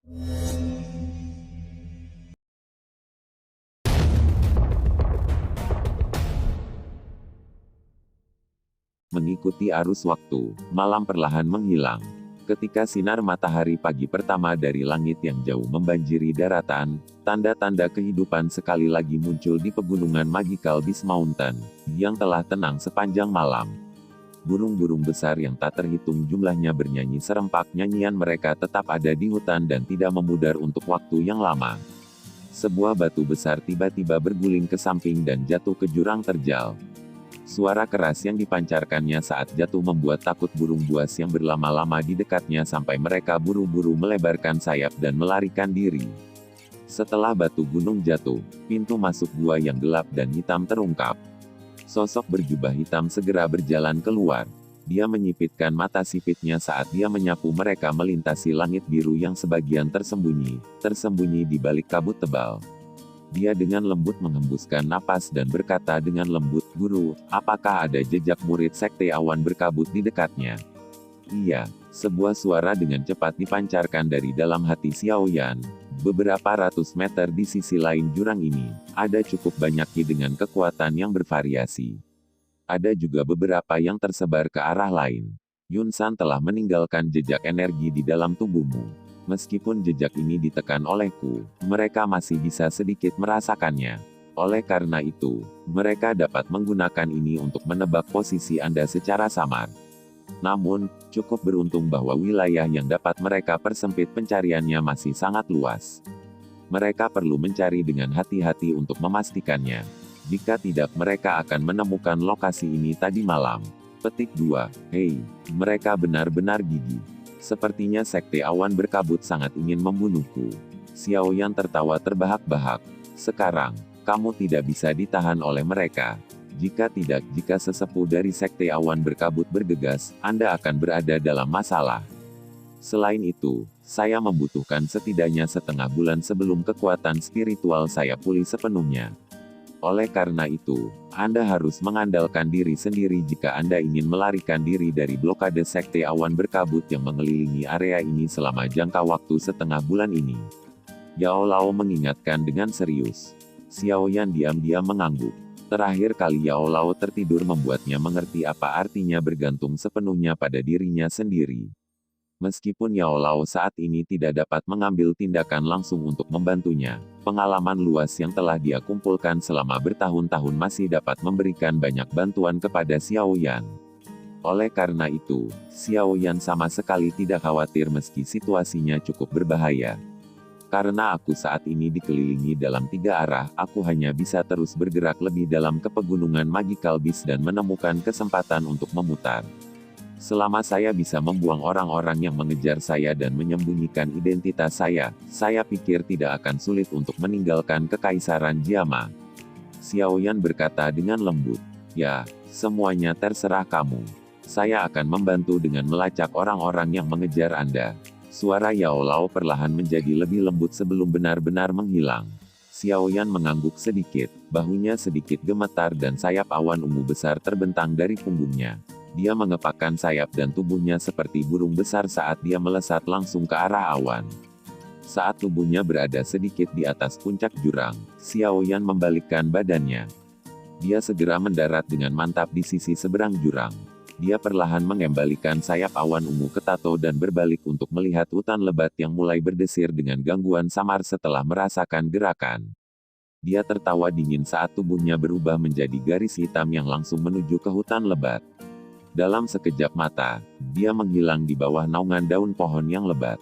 Mengikuti arus waktu, malam perlahan menghilang. Ketika sinar matahari pagi pertama dari langit yang jauh membanjiri daratan, tanda-tanda kehidupan sekali lagi muncul di pegunungan Magical Beast Mountain, yang telah tenang sepanjang malam. Burung-burung besar yang tak terhitung jumlahnya bernyanyi serempak, nyanyian mereka tetap ada di hutan dan tidak memudar untuk waktu yang lama. Sebuah batu besar tiba-tiba berguling ke samping dan jatuh ke jurang terjal. Suara keras yang dipancarkannya saat jatuh membuat takut burung buas yang berlama-lama di dekatnya sampai mereka buru-buru melebarkan sayap dan melarikan diri. Setelah batu gunung jatuh, pintu masuk gua yang gelap dan hitam terungkap. Sosok berjubah hitam segera berjalan keluar. Dia menyipitkan mata sipitnya saat dia menyapu mereka melintasi langit biru yang sebagian tersembunyi di balik kabut tebal. Dia dengan lembut menghembuskan napas dan berkata dengan lembut, "Guru, apakah ada jejak murid sekte awan berkabut di dekatnya?" "Iya," sebuah suara dengan cepat dipancarkan dari dalam hati Xiao Yan. Beberapa ratus meter di sisi lain jurang ini, ada cukup banyak ki dengan kekuatan yang bervariasi. Ada juga beberapa yang tersebar ke arah lain. Yun San telah meninggalkan jejak energi di dalam tubuhmu. Meskipun jejak ini ditekan olehku, mereka masih bisa sedikit merasakannya. Oleh karena itu, mereka dapat menggunakan ini untuk menebak posisi Anda secara samar. Namun, cukup beruntung bahwa wilayah yang dapat mereka persempit pencariannya masih sangat luas. Mereka perlu mencari dengan hati-hati untuk memastikannya. Jika tidak, mereka akan menemukan lokasi ini tadi malam. Petik 2. Hei, mereka benar-benar gigih. Sepertinya sekte awan berkabut sangat ingin membunuhku. Xiao Yan tertawa terbahak-bahak. Sekarang, kamu tidak bisa ditahan oleh mereka. Jika tidak, jika sesepuh dari sekte awan berkabut bergegas, Anda akan berada dalam masalah. Selain itu, saya membutuhkan setidaknya setengah bulan sebelum kekuatan spiritual saya pulih sepenuhnya. Oleh karena itu, Anda harus mengandalkan diri sendiri jika Anda ingin melarikan diri dari blokade sekte awan berkabut yang mengelilingi area ini selama jangka waktu setengah bulan ini. Yao Lao mengingatkan dengan serius. Xiao Yan diam-diam mengangguk. Terakhir kali Yao Lao tertidur membuatnya mengerti apa artinya bergantung sepenuhnya pada dirinya sendiri. Meskipun Yao Lao saat ini tidak dapat mengambil tindakan langsung untuk membantunya, pengalaman luas yang telah dia kumpulkan selama bertahun-tahun masih dapat memberikan banyak bantuan kepada Xiao Yan. Oleh karena itu, Xiao Yan sama sekali tidak khawatir meski situasinya cukup berbahaya. Karena aku saat ini dikelilingi dalam 3 arah, aku hanya bisa terus bergerak lebih dalam ke pegunungan Magical Beast dan menemukan kesempatan untuk memutar. Selama saya bisa membuang orang-orang yang mengejar saya dan menyembunyikan identitas saya pikir tidak akan sulit untuk meninggalkan Kekaisaran Jiama. Xiao Yan berkata dengan lembut. Ya, semuanya terserah kamu. Saya akan membantu dengan melacak orang-orang yang mengejar Anda. Suara Yao Lao perlahan menjadi lebih lembut sebelum benar-benar menghilang. Xiao Yan mengangguk sedikit, bahunya sedikit gemetar dan sayap awan ungu besar terbentang dari punggungnya. Dia mengepakkan sayap dan tubuhnya seperti burung besar saat dia melesat langsung ke arah awan. Saat tubuhnya berada sedikit di atas puncak jurang, Xiao Yan membalikkan badannya. Dia segera mendarat dengan mantap di sisi seberang jurang. Dia perlahan mengembalikan sayap awan ungu ke tato dan berbalik untuk melihat hutan lebat yang mulai berdesir dengan gangguan samar setelah merasakan gerakan. Dia tertawa dingin saat tubuhnya berubah menjadi garis hitam yang langsung menuju ke hutan lebat. Dalam sekejap mata, dia menghilang di bawah naungan daun pohon yang lebat.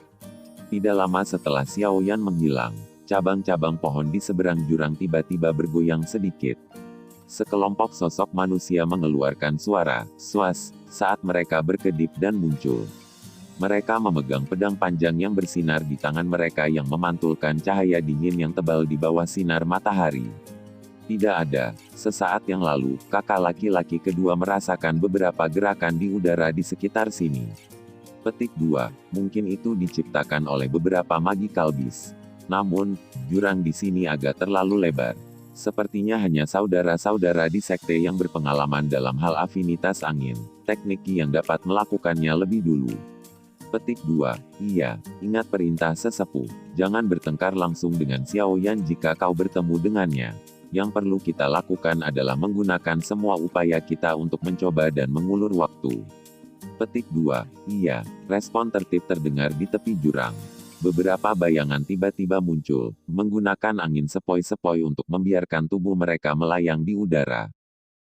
Tidak lama setelah Xiao Yan menghilang, cabang-cabang pohon di seberang jurang tiba-tiba bergoyang sedikit. Sekelompok sosok manusia mengeluarkan suara "swas" saat mereka berkedip dan muncul. Mereka memegang pedang panjang yang bersinar di tangan mereka yang memantulkan cahaya dingin yang tebal di bawah sinar matahari. Tidak ada. Sesaat yang lalu, kakak laki-laki kedua merasakan beberapa gerakan di udara di sekitar sini. Petik 2. Mungkin itu diciptakan oleh beberapa Magical Beast. Namun, jurang di sini agak terlalu lebar. Sepertinya hanya saudara-saudara di sekte yang berpengalaman dalam hal afinitas angin, teknik yang dapat melakukannya lebih dulu. Petik 2. Iya, ingat perintah sesepuh. Jangan bertengkar langsung dengan Xiao Yan jika kau bertemu dengannya. Yang perlu kita lakukan adalah menggunakan semua upaya kita untuk mencoba dan mengulur waktu. Petik 2. Iya, respon tertib terdengar di tepi jurang. Beberapa bayangan tiba-tiba muncul, menggunakan angin sepoi-sepoi untuk membiarkan tubuh mereka melayang di udara.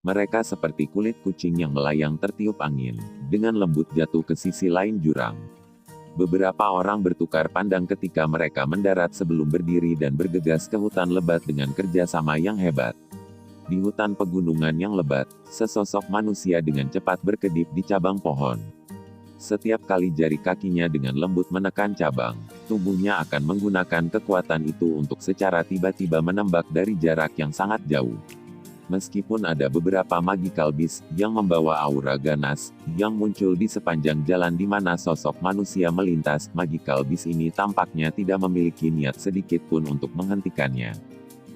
Mereka seperti kulit kucing yang melayang tertiup angin, dengan lembut jatuh ke sisi lain jurang. Beberapa orang bertukar pandang ketika mereka mendarat sebelum berdiri dan bergegas ke hutan lebat dengan kerjasama yang hebat. Di hutan pegunungan yang lebat, sesosok manusia dengan cepat berkedip di cabang pohon. Setiap kali jari kakinya dengan lembut menekan cabang, tubuhnya akan menggunakan kekuatan itu untuk secara tiba-tiba menembak dari jarak yang sangat jauh. Meskipun ada beberapa magical beast yang membawa aura ganas yang muncul di sepanjang jalan di mana sosok manusia melintas, magical beast ini tampaknya tidak memiliki niat sedikit pun untuk menghentikannya.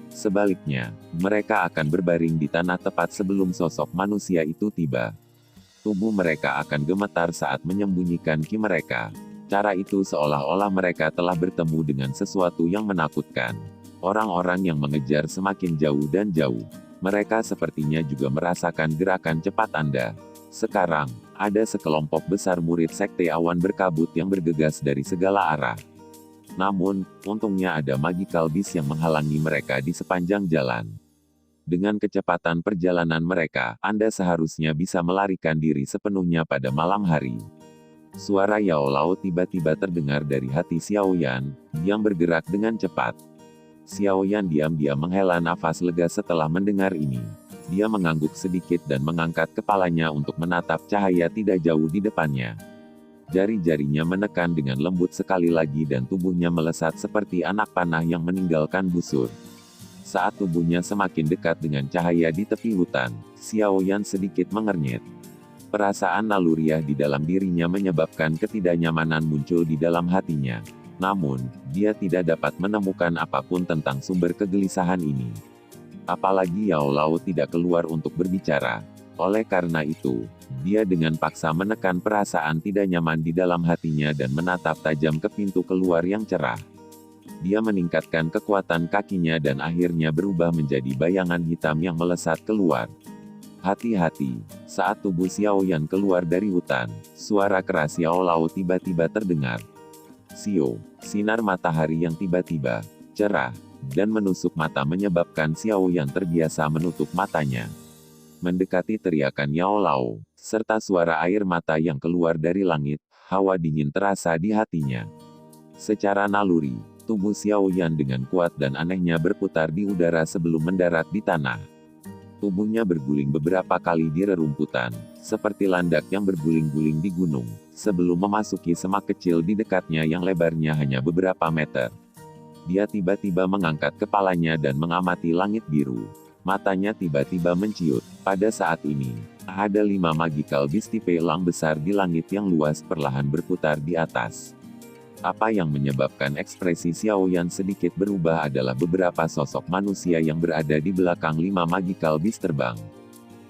Sebaliknya, mereka akan berbaring di tanah tepat sebelum sosok manusia itu tiba. Tubuh mereka akan gemetar saat menyembunyikan ki mereka. Cara itu seolah-olah mereka telah bertemu dengan sesuatu yang menakutkan. Orang-orang yang mengejar semakin jauh dan jauh. Mereka sepertinya juga merasakan gerakan cepat Anda. Sekarang, ada sekelompok besar murid Sekte Awan Berkabut yang bergegas dari segala arah. Namun, untungnya ada magical beast yang menghalangi mereka di sepanjang jalan. Dengan kecepatan perjalanan mereka, Anda seharusnya bisa melarikan diri sepenuhnya pada malam hari. Suara Yao Lao tiba-tiba terdengar dari hati Xiao Yan, yang bergerak dengan cepat. Xiao Yan diam-diam menghela nafas lega setelah mendengar ini. Dia mengangguk sedikit dan mengangkat kepalanya untuk menatap cahaya tidak jauh di depannya. Jari-jarinya menekan dengan lembut sekali lagi dan tubuhnya melesat seperti anak panah yang meninggalkan busur. Saat tubuhnya semakin dekat dengan cahaya di tepi hutan, Xiao Yan sedikit mengernyit. Perasaan naluriah di dalam dirinya menyebabkan ketidaknyamanan muncul di dalam hatinya. Namun, dia tidak dapat menemukan apapun tentang sumber kegelisahan ini. Apalagi Yao Lao tidak keluar untuk berbicara. Oleh karena itu, dia dengan paksa menekan perasaan tidak nyaman di dalam hatinya dan menatap tajam ke pintu keluar yang cerah. Dia meningkatkan kekuatan kakinya dan akhirnya berubah menjadi bayangan hitam yang melesat keluar. Hati-hati, saat tubuh Xiao Yan keluar dari hutan, suara keras Yao Lao tiba-tiba terdengar. Sio, sinar matahari yang tiba-tiba cerah dan menusuk mata menyebabkan Xiao Yan terbiasa menutup matanya. Mendekati teriakan Yao Lao, serta suara air mata yang keluar dari langit, hawa dingin terasa di hatinya. Secara naluri, tubuh Xiao Yan dengan kuat dan anehnya berputar di udara sebelum mendarat di tanah. Tubuhnya berguling beberapa kali di rerumputan, seperti landak yang berguling-guling di gunung, sebelum memasuki semak kecil di dekatnya yang lebarnya hanya beberapa meter. Dia tiba-tiba mengangkat kepalanya dan mengamati langit biru. Matanya tiba-tiba menciut. Pada saat ini, ada 5 magical beast tipe elang besar di langit yang luas perlahan berputar di atas. Apa yang menyebabkan ekspresi Xiao Yan sedikit berubah adalah beberapa sosok manusia yang berada di belakang 5 magical beast terbang.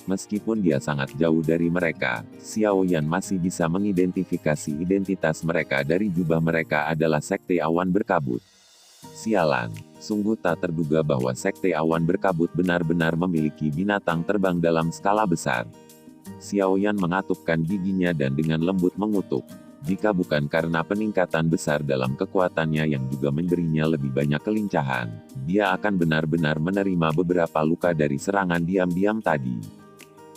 Meskipun dia sangat jauh dari mereka, Xiao Yan masih bisa mengidentifikasi identitas mereka dari jubah mereka adalah Sekte Awan Berkabut. Sialan, sungguh tak terduga bahwa Sekte Awan Berkabut benar-benar memiliki binatang terbang dalam skala besar. Xiao Yan mengatupkan giginya dan dengan lembut mengutuk. Jika bukan karena peningkatan besar dalam kekuatannya yang juga memberinya lebih banyak kelincahan, dia akan benar-benar menerima beberapa luka dari serangan diam-diam tadi.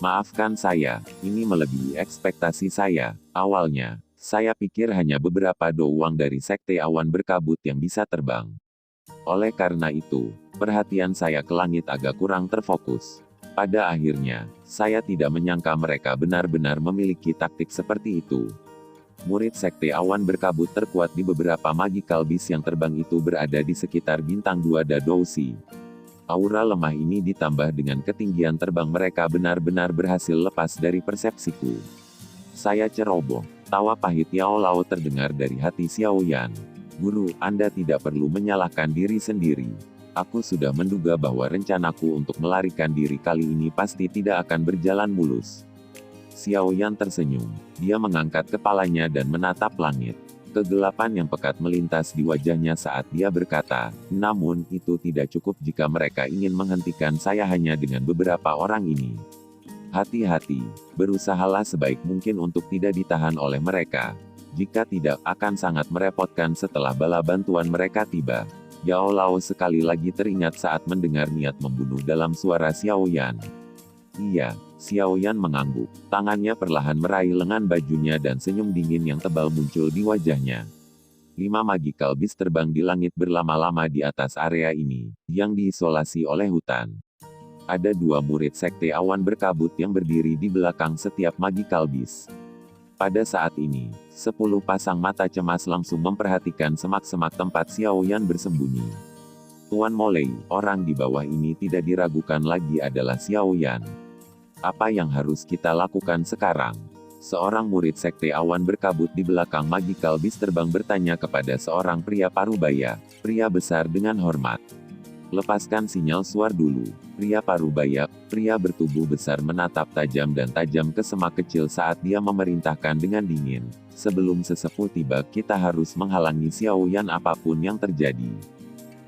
Maafkan saya, ini melebihi ekspektasi saya. Awalnya, saya pikir hanya beberapa doang dari Sekte Awan Berkabut yang bisa terbang. Oleh karena itu, perhatian saya ke langit agak kurang terfokus. Pada akhirnya, saya tidak menyangka mereka benar-benar memiliki taktik seperti itu. Murid Sekte Awan Berkabut terkuat di beberapa magical beast yang terbang itu berada di sekitar bintang 2 Dadousi. Aura lemah ini ditambah dengan ketinggian terbang mereka benar-benar berhasil lepas dari persepsiku. Saya ceroboh. Tawa pahit Yao Lao terdengar dari hati Xiao Yan. Guru, Anda tidak perlu menyalahkan diri sendiri. Aku sudah menduga bahwa rencanaku untuk melarikan diri kali ini pasti tidak akan berjalan mulus. Xiaoyan tersenyum. Dia mengangkat kepalanya dan menatap langit. Kegelapan yang pekat melintas di wajahnya saat dia berkata, namun itu tidak cukup jika mereka ingin menghentikan saya hanya dengan beberapa orang ini. Hati-hati, berusahalah sebaik mungkin untuk tidak ditahan oleh mereka. Jika tidak, akan sangat merepotkan setelah bala bantuan mereka tiba. Yao Lao sekali lagi teringat saat mendengar niat membunuh dalam suara Xiaoyan. Iya, Xiaoyan mengangguk. Tangannya perlahan meraih lengan bajunya dan senyum dingin yang tebal muncul di wajahnya. 5 magical beast terbang di langit berlama-lama di atas area ini, yang diisolasi oleh hutan. Ada 2 murid sekte awan berkabut yang berdiri di belakang setiap magical beast. Pada saat ini, 10 pasang mata cemas langsung memperhatikan semak-semak tempat Xiaoyan bersembunyi. Tuan Molei, orang di bawah ini tidak diragukan lagi adalah Xiaoyan. Apa yang harus kita lakukan sekarang? Seorang murid sekte awan berkabut di belakang magical beast terbang bertanya kepada seorang pria parubaya, pria besar dengan hormat. Lepaskan sinyal suar dulu. Pria parubaya, pria bertubuh besar menatap tajam dan tajam ke semak kecil saat dia memerintahkan dengan dingin. Sebelum sesepuh tiba, kita harus menghalangi Xiaoyan apapun yang terjadi.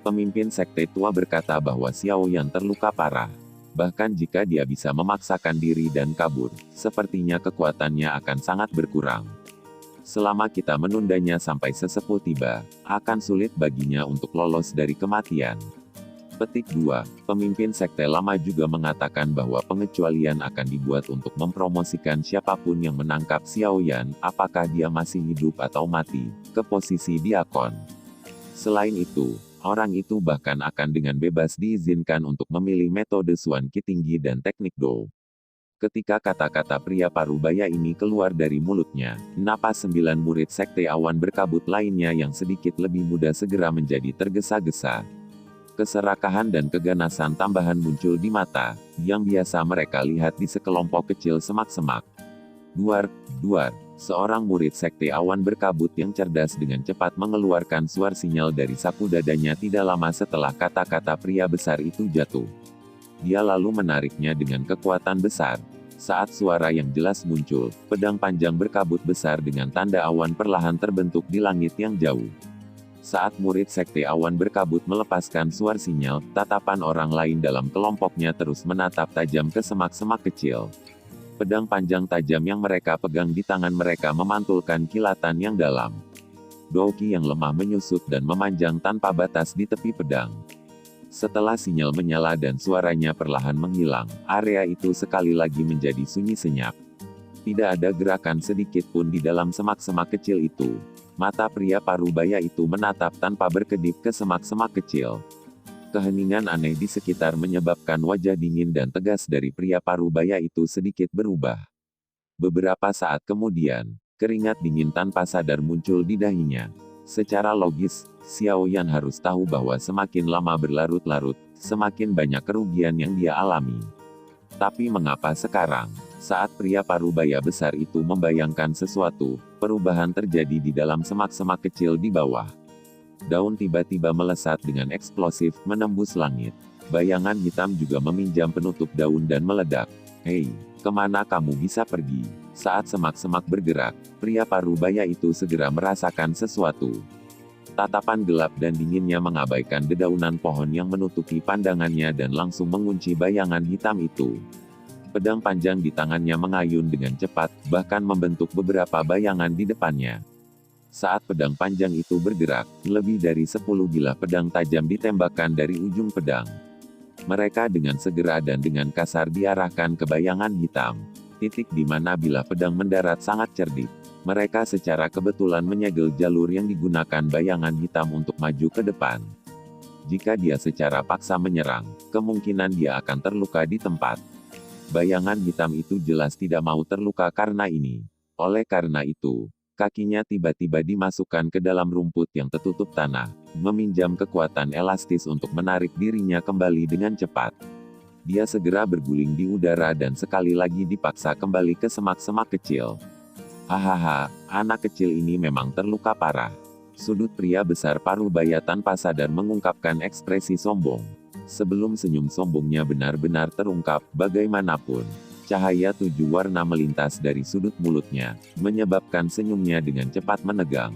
Pemimpin sekte tua berkata bahwa Xiaoyan terluka parah. Bahkan jika dia bisa memaksakan diri dan kabur, sepertinya kekuatannya akan sangat berkurang. Selama kita menundanya sampai sesepuh tiba, akan sulit baginya untuk lolos dari kematian. Petik 2. Pemimpin sekte lama juga mengatakan bahwa pengecualian akan dibuat untuk mempromosikan siapapun yang menangkap Xiaoyan, apakah dia masih hidup atau mati, ke posisi diakon. Selain itu, orang itu bahkan akan dengan bebas diizinkan untuk memilih metode Xuan Qi tinggi dan teknik Dou. Ketika kata-kata pria parubaya ini keluar dari mulutnya, napas 9 murid sekte awan berkabut lainnya yang sedikit lebih muda segera menjadi tergesa-gesa. Keserakahan dan keganasan tambahan muncul di mata, yang biasa mereka lihat di sekelompok kecil semak-semak. Duar, seorang murid sekte awan berkabut yang cerdas dengan cepat mengeluarkan suara sinyal dari saku dadanya tidak lama setelah kata-kata pria besar itu jatuh. Dia lalu menariknya dengan kekuatan besar. Saat suara yang jelas muncul, pedang panjang berkabut besar dengan tanda awan perlahan terbentuk di langit yang jauh. Saat murid sekte awan berkabut melepaskan suara sinyal, tatapan orang lain dalam kelompoknya terus menatap tajam ke semak-semak kecil. Pedang panjang tajam yang mereka pegang di tangan mereka memantulkan kilatan yang dalam. Douqi yang lemah menyusut dan memanjang tanpa batas di tepi pedang. Setelah sinyal menyala dan suaranya perlahan menghilang, area itu sekali lagi menjadi sunyi senyap. Tidak ada gerakan sedikit pun di dalam semak-semak kecil itu. Mata pria parubaya itu menatap tanpa berkedip ke semak-semak kecil. Keheningan aneh di sekitar menyebabkan wajah dingin dan tegas dari pria parubaya itu sedikit berubah. Beberapa saat kemudian, keringat dingin tanpa sadar muncul di dahinya. Secara logis, Xiaoyan harus tahu bahwa semakin lama berlarut-larut, semakin banyak kerugian yang dia alami. Tapi mengapa sekarang? Saat pria parubaya besar itu membayangkan sesuatu, perubahan terjadi di dalam semak-semak kecil di bawah. Daun tiba-tiba melesat dengan eksplosif, menembus langit. Bayangan hitam juga meminjam penutup daun dan meledak. Hei, kemana kamu bisa pergi? Saat semak-semak bergerak, pria parubaya itu segera merasakan sesuatu. Tatapan gelap dan dinginnya mengabaikan dedaunan pohon yang menutupi pandangannya dan langsung mengunci bayangan hitam itu. Pedang panjang di tangannya mengayun dengan cepat, bahkan membentuk beberapa bayangan di depannya. Saat pedang panjang itu bergerak, lebih dari 10 bilah pedang tajam ditembakkan dari ujung pedang. Mereka dengan segera dan dengan kasar diarahkan ke bayangan hitam. Titik di mana bilah pedang mendarat sangat cerdik. Mereka secara kebetulan menyegel jalur yang digunakan bayangan hitam untuk maju ke depan. Jika dia secara paksa menyerang, kemungkinan dia akan terluka di tempat. Bayangan hitam itu jelas tidak mau terluka karena ini. Oleh karena itu, kakinya tiba-tiba dimasukkan ke dalam rumput yang tertutup tanah, meminjam kekuatan elastis untuk menarik dirinya kembali dengan cepat. Dia segera berguling di udara dan sekali lagi dipaksa kembali ke semak-semak kecil. Hahaha, anak kecil ini memang terluka parah. Sudut pria besar parubaya tanpa sadar mengungkapkan ekspresi sombong. Sebelum senyum sombongnya benar-benar terungkap, bagaimanapun, Cahaya 7 warna melintas dari sudut mulutnya, menyebabkan senyumnya dengan cepat menegang.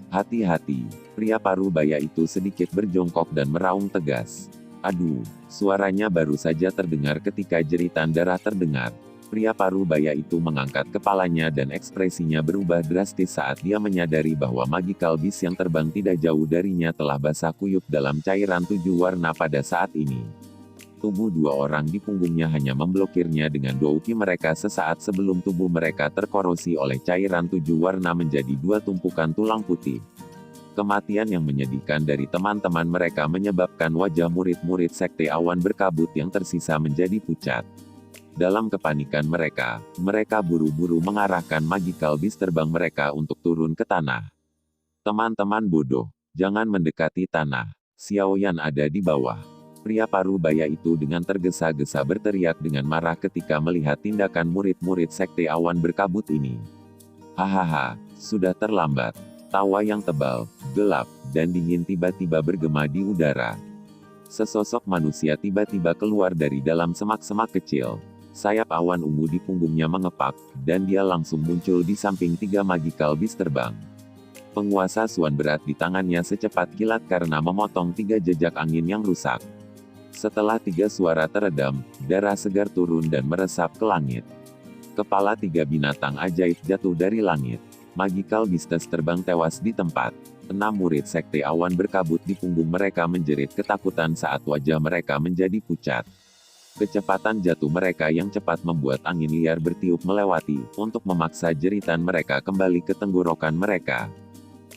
Hati-hati, pria parubaya itu sedikit berjongkok dan meraung tegas. Aduh, suaranya baru saja terdengar ketika jeritan darah terdengar. Pria parubaya itu mengangkat kepalanya dan ekspresinya berubah drastis saat dia menyadari bahwa magical beast yang terbang tidak jauh darinya telah basah kuyup dalam cairan 7 warna pada saat ini. Tubuh 2 orang di punggungnya hanya memblokirnya dengan douki mereka sesaat sebelum tubuh mereka terkorosi oleh cairan 7 warna menjadi 2 tumpukan tulang putih. Kematian yang menyedihkan dari teman-teman mereka menyebabkan wajah murid-murid Sekte Awan Berkabut yang tersisa menjadi pucat. Dalam kepanikan mereka buru-buru mengarahkan magical beast terbang mereka untuk turun ke tanah. Teman-teman bodoh, jangan mendekati tanah. Xiaoyan ada di bawah. Pria parubaya itu dengan tergesa-gesa berteriak dengan marah ketika melihat tindakan murid-murid Sekte Awan Berkabut ini. Hahaha, sudah terlambat. Tawa yang tebal, gelap, dan dingin tiba-tiba bergema di udara. Sesosok manusia tiba-tiba keluar dari dalam semak-semak kecil. Sayap awan ungu di punggungnya mengepak, dan dia langsung muncul di samping 3 magical beast terbang. Penguasa Suan berat di tangannya secepat kilat karena memotong 3 jejak angin yang rusak. Setelah 3 suara teredam, darah segar turun dan meresap ke langit. Kepala 3 binatang ajaib jatuh dari langit. Magical beasts terbang tewas di tempat. 6 murid Sekte Awan Berkabut di punggung mereka menjerit ketakutan saat wajah mereka menjadi pucat. Kecepatan jatuh mereka yang cepat membuat angin liar bertiup melewati, untuk memaksa jeritan mereka kembali ke tenggorokan mereka.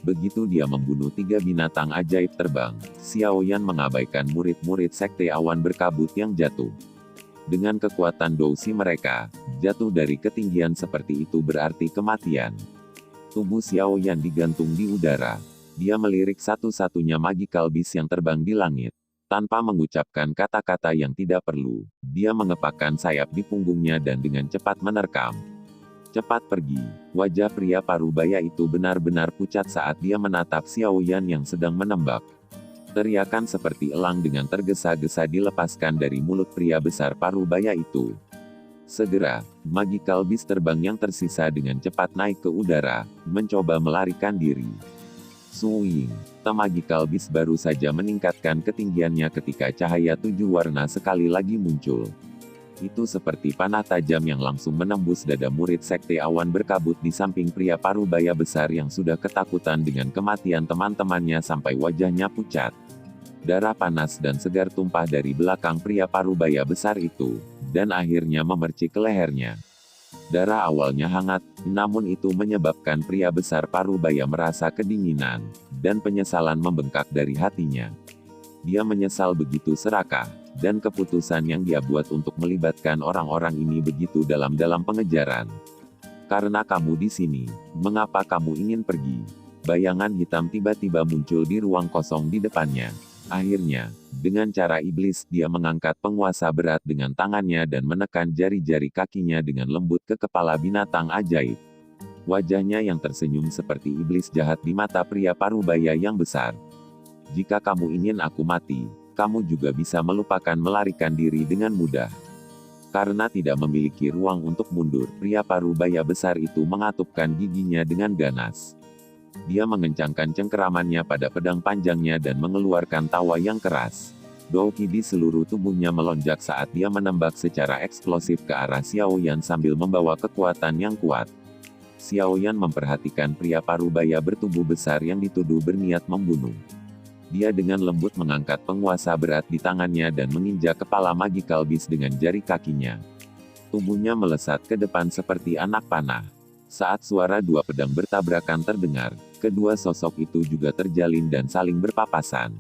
Begitu dia membunuh 3 binatang ajaib terbang, Xiaoyan mengabaikan murid-murid Sekte Awan Berkabut yang jatuh. Dengan kekuatan dousi mereka, jatuh dari ketinggian seperti itu berarti kematian. Tubuh Xiaoyan digantung di udara. Dia melirik satu-satunya magical beast yang terbang di langit. Tanpa mengucapkan kata-kata yang tidak perlu, dia mengepakkan sayap di punggungnya dan dengan cepat menerkam. Cepat pergi. Wajah pria parubaya itu benar-benar pucat saat dia menatap Xiaoyan yang sedang menembak. Teriakan seperti elang dengan tergesa-gesa dilepaskan dari mulut pria besar parubaya itu. Segera, magical beast terbang yang tersisa dengan cepat naik ke udara, mencoba melarikan diri. Suing, magical beast baru saja meningkatkan ketinggiannya ketika cahaya 7 warna sekali lagi muncul. Itu seperti panah tajam yang langsung menembus dada murid Sekte Awan Berkabut di samping pria parubaya besar yang sudah ketakutan dengan kematian teman-temannya sampai wajahnya pucat. Darah panas dan segar tumpah dari belakang pria parubaya besar itu, dan akhirnya memercik ke lehernya. Darah awalnya hangat, namun itu menyebabkan pria besar parubaya merasa kedinginan, dan penyesalan membengkak dari hatinya. Dia menyesal begitu serakah, dan keputusan yang dia buat untuk melibatkan orang-orang ini begitu dalam pengejaran. Karena kamu di sini, mengapa kamu ingin pergi? Bayangan hitam tiba-tiba muncul di ruang kosong di depannya. Akhirnya, dengan cara iblis, dia mengangkat penguasa berat dengan tangannya dan menekan jari-jari kakinya dengan lembut ke kepala binatang ajaib. Wajahnya yang tersenyum seperti iblis jahat di mata pria parubaya yang besar. Jika kamu ingin aku mati, kamu juga bisa melupakan melarikan diri dengan mudah. Karena tidak memiliki ruang untuk mundur, pria parubaya besar itu mengatupkan giginya dengan ganas. Dia mengencangkan cengkeramannya pada pedang panjangnya dan mengeluarkan tawa yang keras. Douki di seluruh tubuhnya melonjak saat dia menembak secara eksplosif ke arah Xiaoyan sambil membawa kekuatan yang kuat. Xiaoyan memperhatikan pria parubaya bertubuh besar yang dituduh berniat membunuh. Dia dengan lembut mengangkat penguasa berat di tangannya dan menginjak kepala magical beast dengan jari kakinya. Tubuhnya melesat ke depan seperti anak panah. Saat suara 2 pedang bertabrakan terdengar, kedua sosok itu juga terjalin dan saling berpapasan.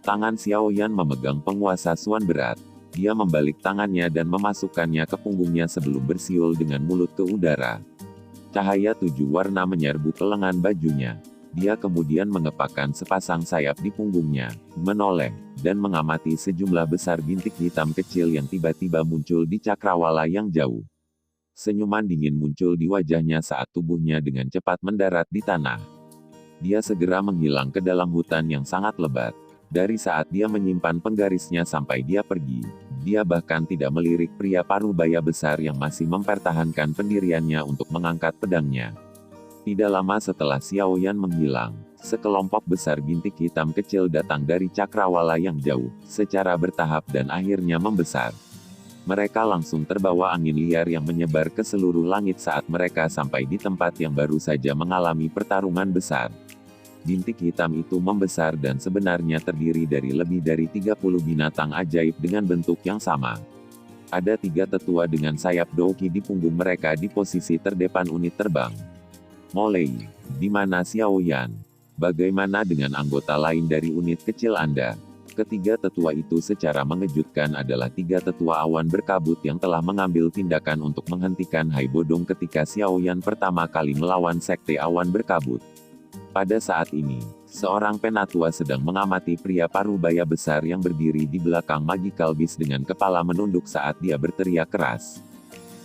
Tangan Xiaoyan memegang penguasa Suan berat. Dia membalik tangannya dan memasukkannya ke punggungnya sebelum bersiul dengan mulut ke udara. Cahaya 7 warna menyerbu ke lengan bajunya. Dia kemudian mengepakkan sepasang sayap di punggungnya, menoleh, dan mengamati sejumlah besar bintik hitam kecil yang tiba-tiba muncul di cakrawala yang jauh. Senyuman dingin muncul di wajahnya saat tubuhnya dengan cepat mendarat di tanah. Dia segera menghilang ke dalam hutan yang sangat lebat. Dari saat dia menyimpan penggarisnya sampai dia pergi, Dia bahkan tidak melirik pria parubaya besar yang masih mempertahankan pendiriannya untuk mengangkat pedangnya. Tidak lama setelah Xiaoyan menghilang, sekelompok besar bintik hitam kecil datang dari cakrawala yang jauh, secara bertahap dan akhirnya membesar. Mereka langsung terbawa angin liar yang menyebar ke seluruh langit saat mereka sampai di tempat yang baru saja mengalami pertarungan besar. Bintik hitam itu membesar dan sebenarnya terdiri dari lebih dari 30 binatang ajaib dengan bentuk yang sama. Ada 3 tetua dengan sayap douki di punggung mereka di posisi terdepan unit terbang. Molei, di mana Xiaoyan? Bagaimana dengan anggota lain dari unit kecil Anda? Ketiga tetua itu secara mengejutkan adalah 3 tetua awan berkabut yang telah mengambil tindakan untuk menghentikan Hai Bodong ketika Xiaoyan pertama kali melawan sekte awan berkabut. Pada saat ini, seorang penatua sedang mengamati pria parubaya besar yang berdiri di belakang Magical Beast dengan kepala menunduk saat dia berteriak keras.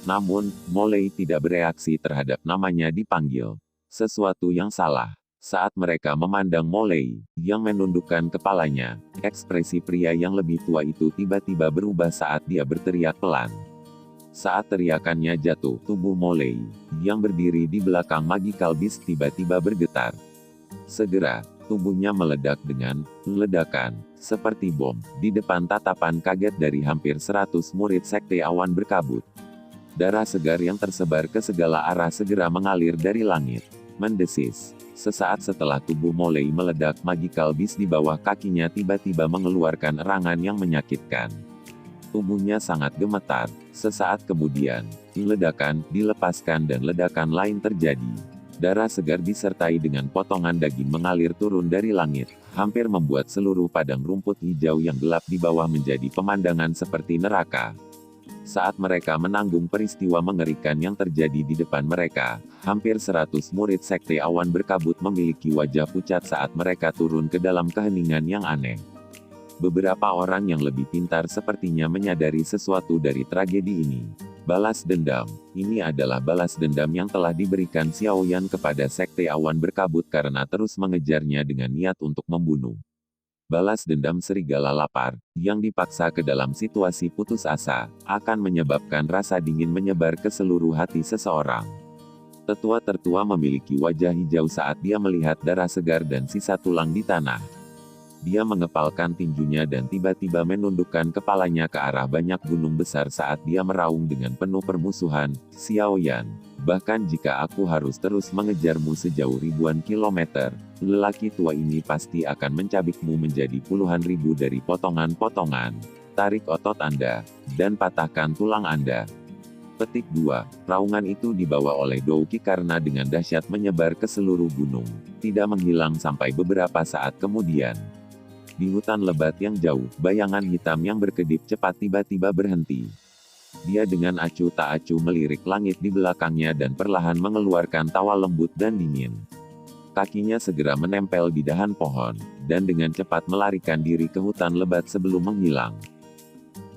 Namun, Molei tidak bereaksi terhadap namanya dipanggil. Sesuatu yang salah. Saat mereka memandang Molei, yang menundukkan kepalanya, ekspresi pria yang lebih tua itu tiba-tiba berubah saat dia berteriak pelan. Saat teriakannya jatuh, tubuh Molei, yang berdiri di belakang Magical Beast tiba-tiba bergetar. Segera, tubuhnya meledak dengan ledakan, seperti bom, di depan tatapan kaget dari hampir 100 murid sekte awan berkabut. Darah segar yang tersebar ke segala arah segera mengalir dari langit. Mendesis. Sesaat setelah tubuh Molei meledak, Magical Beast di bawah kakinya tiba-tiba mengeluarkan erangan yang menyakitkan. Tubuhnya sangat gemetar. Sesaat kemudian, ledakan dilepaskan dan ledakan lain terjadi. Darah segar disertai dengan potongan daging mengalir turun dari langit, hampir membuat seluruh padang rumput hijau yang gelap di bawah menjadi pemandangan seperti neraka. Saat mereka menanggung peristiwa mengerikan yang terjadi di depan mereka, hampir 100 murid sekte awan berkabut memiliki wajah pucat saat mereka turun ke dalam keheningan yang aneh. Beberapa orang yang lebih pintar sepertinya menyadari sesuatu dari tragedi ini. Balas dendam. Ini adalah balas dendam yang telah diberikan Xiaoyan kepada sekte awan berkabut karena terus mengejarnya dengan niat untuk membunuh. Balas dendam serigala lapar, yang dipaksa ke dalam situasi putus asa, akan menyebabkan rasa dingin menyebar ke seluruh hati seseorang. Tetua tertua memiliki wajah hijau saat dia melihat darah segar dan sisa tulang di tanah. Dia mengepalkan tinjunya dan tiba-tiba menundukkan kepalanya ke arah banyak gunung besar saat dia meraung dengan penuh permusuhan, Xiaoyan. Bahkan jika aku harus terus mengejarmu sejauh ribuan kilometer, lelaki tua ini pasti akan mencabikmu menjadi puluhan ribu dari potongan-potongan. Tarik otot Anda, dan patahkan tulang Anda. Petik 2. Raungan itu dibawa oleh Douki karena dengan dahsyat menyebar ke seluruh gunung, tidak menghilang sampai beberapa saat kemudian. Di hutan lebat yang jauh, bayangan hitam yang berkedip cepat tiba-tiba berhenti. Dia dengan acuh tak acuh melirik langit di belakangnya dan perlahan mengeluarkan tawa lembut dan dingin. Kakinya segera menempel di dahan pohon, dan dengan cepat melarikan diri ke hutan lebat sebelum menghilang.